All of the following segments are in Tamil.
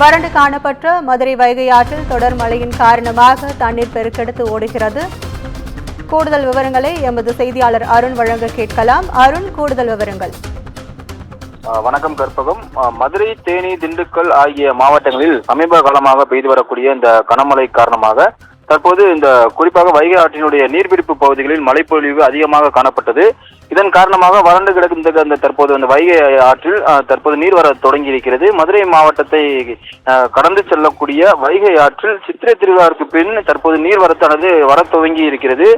வறண்டு காணப்பட்ட மதுரை வைகை ஆற்றில் தொடர் மழையின் காரணமாக தண்ணீர் பெருக்கெடுத்து ஓடுகிறது. கூடுதல் விவரங்களை எமது செய்தியாளர் அருண் வழங்க கேட்கலாம். அருண், கூடுதல் விவரங்கள். வணக்கம் கற்பகம். மதுரை, தேனி, திண்டுக்கல் ஆகிய மாவட்டங்களில் சமீப காலமாக பெய்து வரக்கூடிய இந்த கனமழை காரணமாக தற்போது இந்த குறிப்பாக வைகை ஆற்றினுடைய நீர்பிடிப்பு பகுதிகளில் மழைப்பொழிவு அதிகமாக காணப்பட்டது. இதன் காரணமாக வறண்டு கிடக்கின்ற தற்போது அந்த வைகை ஆற்றில் தற்போது நீர் வர தொடங்கி இருக்கிறது. மதுரை மாவட்டத்தை கடந்து செல்லக்கூடிய வைகை ஆற்றில் சித்திரை திருவிழாவிற்கு பின் தற்போது நீர்வரத்தானது வர துவங்கி இருக்கிறது.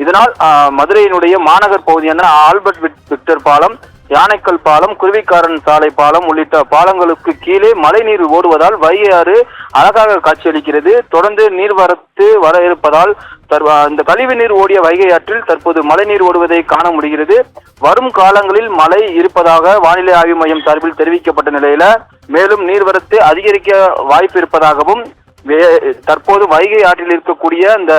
இதனால் மதுரையினுடைய மாநகர் பகுதியான ஆல்பர்ட் விக்டர் பாலம், யானைக்கல் பாலம், குருவிக்காரன் சாலை பாலம் உள்ளிட்ட பாலங்களுக்கு கீழே மழை நீர் ஓடுவதால் வைகை ஆறு அழகாக காட்சியளிக்கிறது. தொடர்ந்து நீர்வரத்து வர இருப்பதால் இந்த கழிவு நீர் ஓடிய வைகை ஆற்றில் தற்போது மழை நீர் ஓடுவதை காண முடிகிறது. வரும் காலங்களில் மழை இருப்பதாக வானிலை ஆய்வு மையம் சார்பில் தெரிவிக்கப்பட்ட நிலையில மேலும் நீர்வரத்து அதிகரிக்க வாய்ப்பு இருப்பதாகவும் தற்போது வைகை ஆற்றில் இருக்கக்கூடிய இந்த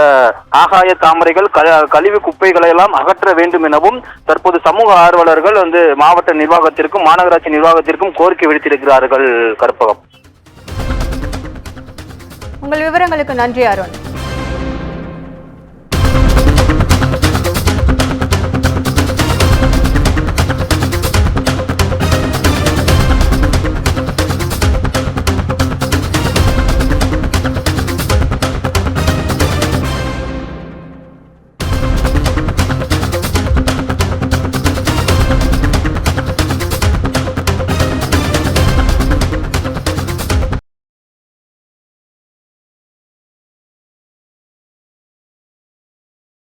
ஆகாய தாமரைகள், கழிவு குப்பைகளை எல்லாம் அகற்ற வேண்டும் எனவும் தற்போது சமூக ஆர்வலர்கள் மாவட்ட நிர்வாகத்திற்கும் மாநகராட்சி நிர்வாகத்திற்கும் கோரிக்கை விடுத்திருக்கிறார்கள். கற்பகம், உங்கள் விவரங்களுக்கு நன்றி அருண்.